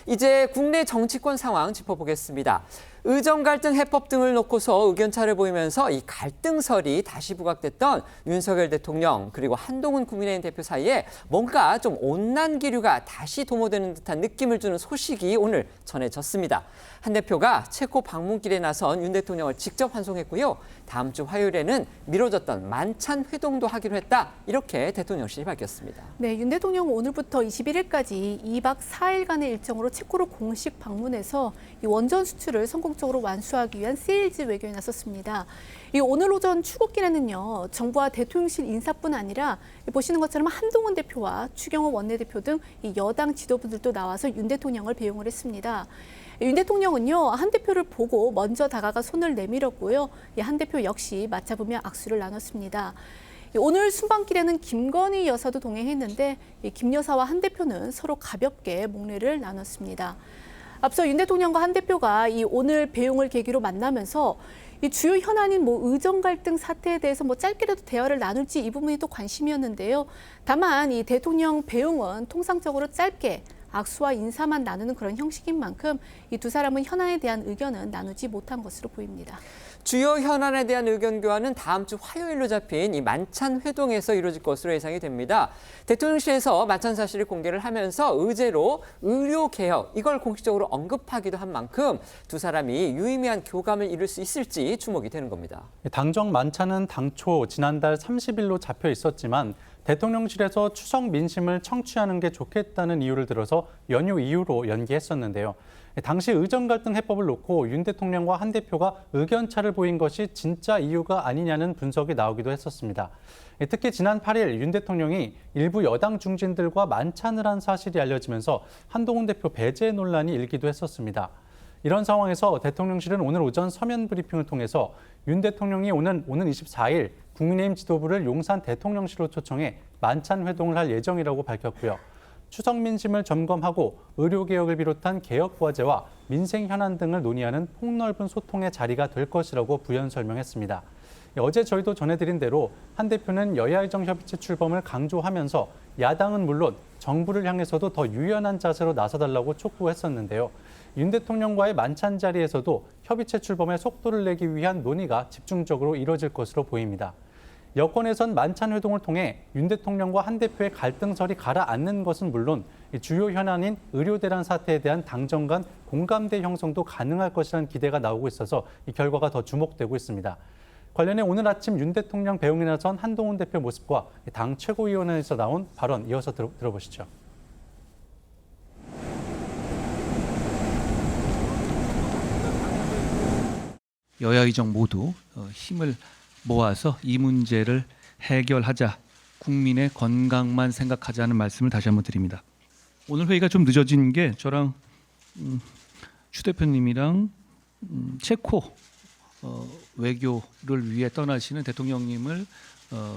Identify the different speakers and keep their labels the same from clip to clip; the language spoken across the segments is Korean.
Speaker 1: 이제 국내 정치권 상황 짚어보겠습니다. 의정 갈등 해법 등을 놓고서 의견차를 보이면서 이 갈등설이 다시 부각됐던 윤석열 대통령 그리고 한동훈 국민의힘 대표 사이에 뭔가 좀 온난 기류가 다시 도모되는 듯한 느낌을 주는 소식이 오늘 전해졌습니다. 한 대표가 체코 방문길에 나선 윤 대통령을 직접 환송했고요. 다음 주 화요일에는 미뤄졌던 만찬 회동도 하기로 했다. 이렇게 대통령실이 밝혔습니다.
Speaker 2: 네, 윤 대통령은 오늘부터 21일까지 2박 4일간의 일정으로 체코로 공식 방문해서 이 원전 수출을 성공적으로 완수하기 위한 세일즈 외교에 나섰습니다. 이 오늘 오전 출국길에는요, 정부와 대통령실 인사뿐 아니라 보시는 것처럼 한동훈 대표와 추경호 원내대표 등 이 여당 지도부들도 나와서 윤 대통령을 배웅을 했습니다. 윤 대통령은요, 한 대표를 보고 먼저 다가가 손을 내밀었고요. 한 대표 역시 맞잡으며 악수를 나눴습니다. 오늘 순방길에는 김건희 여사도 동행했는데 김 여사와 한 대표는 서로 가볍게 목례를 나눴습니다. 앞서 윤 대통령과 한 대표가 오늘 배웅을 계기로 만나면서 이 주요 현안인 의정 갈등 사태에 대해서 짧게라도 대화를 나눌지 이 부분이 또 관심이었는데요. 다만 이 대통령 배웅은 통상적으로 짧게 악수와 인사만 나누는 그런 형식인 만큼 이 두 사람은 현안에 대한 의견은 나누지 못한 것으로 보입니다.
Speaker 1: 주요 현안에 대한 의견 교환은 다음 주 화요일로 잡힌 이 만찬 회동에서 이루어질 것으로 예상이 됩니다. 대통령실에서 만찬 사실을 공개를 하면서 의제로 의료 개혁 이걸 공식적으로 언급하기도 한 만큼 두 사람이 유의미한 교감을 이룰 수 있을지 주목이 되는 겁니다.
Speaker 3: 당정 만찬은 당초 지난달 30일로 잡혀 있었지만 대통령실에서 추석 민심을 청취하는 게 좋겠다는 이유를 들어서 연휴 이후로 연기했었는데요. 당시 의정 갈등 해법을 놓고 윤 대통령과 한 대표가 의견차를 보인 것이 진짜 이유가 아니냐는 분석이 나오기도 했었습니다. 특히 지난 8일 윤 대통령이 일부 여당 중진들과 만찬을 한 사실이 알려지면서 한동훈 대표 배제 논란이 일기도 했었습니다. 이런 상황에서 대통령실은 오늘 오전 서면 브리핑을 통해서 윤 대통령이 오는 24일 국민의힘 지도부를 용산 대통령실로 초청해 만찬 회동을 할 예정이라고 밝혔고요. 추석 민심을 점검하고 의료개혁을 비롯한 개혁 과제와 민생 현안 등을 논의하는 폭넓은 소통의 자리가 될 것이라고 부연 설명했습니다. 어제 저희도 전해드린 대로 한 대표는 여야의정 협의체 출범을 강조하면서 야당은 물론 정부를 향해서도 더 유연한 자세로 나서달라고 촉구했었는데요. 윤 대통령과의 만찬 자리에서도 협의체 출범에 속도를 내기 위한 논의가 집중적으로 이뤄질 것으로 보입니다. 여권에선 만찬 회동을 통해 윤 대통령과 한 대표의 갈등설이 가라앉는 것은 물론 주요 현안인 의료 대란 사태에 대한 당정 간 공감대 형성도 가능할 것이라는 기대가 나오고 있어서 이 결과가 더 주목되고 있습니다. 관련해 오늘 아침 윤 대통령 배웅에 나선 한동훈 대표 모습과 당 최고위원회에서 나온 발언 이어서 들어보시죠.
Speaker 4: 여야의정 모두 힘을 모아서 이 문제를 해결하자, 국민의 건강만 생각하자는 말씀을 다시 한번 드립니다. 오늘 회의가 좀 늦어진 게 저랑 추 대표님이랑 체코 외교를 위해 떠나시는 대통령님을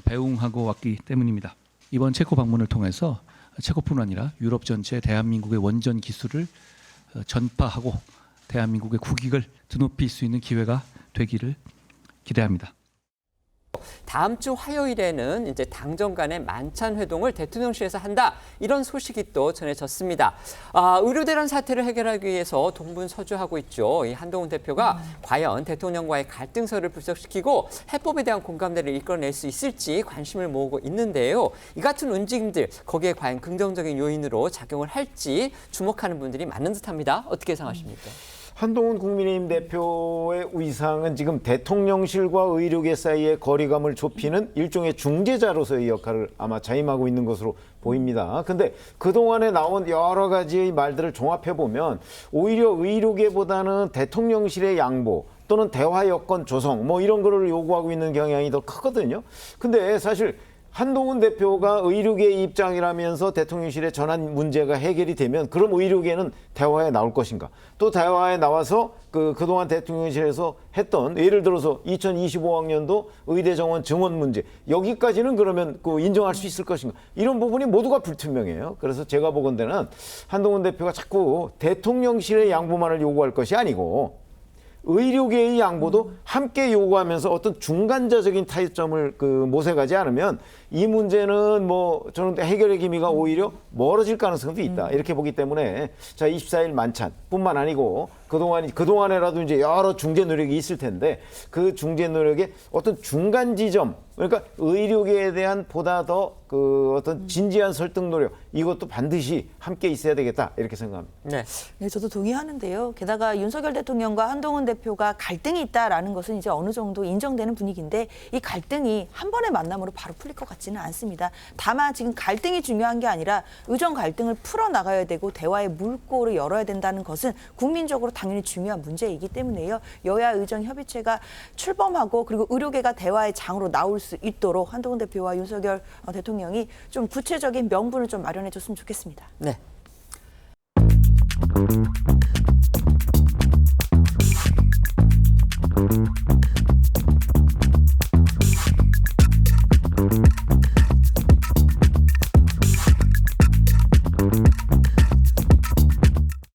Speaker 4: 배웅하고 왔기 때문입니다. 이번 체코 방문을 통해서 체코뿐 아니라 유럽 전체 대한민국의 원전 기술을 전파하고 대한민국의 국익을 드높일 수 있는 기회가 되기를 기대합니다.
Speaker 1: 다음 주 화요일에는 이제 당정 간의 만찬 회동을 대통령실에서 한다. 이런 소식이 또 전해졌습니다. 의료 대란 사태를 해결하기 위해서 동분서주하고 있죠. 이 한동훈 대표가 과연 대통령과의 갈등설을 불식시키고 해법에 대한 공감대를 이끌어낼 수 있을지 관심을 모으고 있는데요. 이 같은 움직임들 거기에 과연 긍정적인 요인으로 작용을 할지 주목하는 분들이 많은 듯합니다. 어떻게 예상하십니까?
Speaker 5: 한동훈 국민의힘 대표의 위상은 지금 대통령실과 의료계 사이의 거리감을 좁히는 일종의 중재자로서의 역할을 아마 자임하고 있는 것으로 보입니다. 근데 그동안에 나온 여러 가지의 말들을 종합해보면 오히려 의료계보다는 대통령실의 양보 또는 대화 여건 조성 이런 거를 요구하고 있는 경향이 더 크거든요. 근데 사실 한동훈 대표가 의료계의 입장이라면서 대통령실에 전한 문제가 해결이 되면 그럼 의료계는 대화에 나올 것인가? 또 대화에 나와서 그동안 대통령실에서 했던 예를 들어서 2025학년도 의대 정원 증원 문제 여기까지는 그러면 인정할 수 있을 것인가? 이런 부분이 모두가 불투명해요. 그래서 제가 보건대는 한동훈 대표가 자꾸 대통령실의 양보만을 요구할 것이 아니고 의료계의 양보도 함께 요구하면서 어떤 중간자적인 타협점을 모색하지 않으면 이 문제는 뭐 저는 해결의 기미가 오히려 멀어질 가능성도 있다. 이렇게 보기 때문에 자 24일 만찬뿐만 아니고 그동안에라도 이제 여러 중재 노력이 있을 텐데 그 중재 노력의 어떤 중간 지점, 그러니까 의료계에 대한 보다 더 어떤 진지한 설득 노력, 이것도 반드시 함께 있어야 되겠다 이렇게 생각합니다.
Speaker 1: 네.
Speaker 6: 네, 저도 동의하는데요. 게다가 윤석열 대통령과 한동훈 대표가 갈등이 있다라는 것은 이제 어느 정도 인정되는 분위기인데 이 갈등이 한 번의 만남으로 바로 풀릴 것 같지는 않습니다. 다만 지금 갈등이 중요한 게 아니라 의정 갈등을 풀어나가야 되고 대화의 물꼬를 열어야 된다는 것은 국민적으로 당연히 중요한 문제이기 때문에요. 여야 의정 협의체가 출범하고 그리고 의료계가 대화의 장으로 나올 수 있도록 한동훈 대표와 윤석열 대통령이 좀 구체적인 명분을 좀 마련해 줬으면 좋겠습니다.
Speaker 1: 네.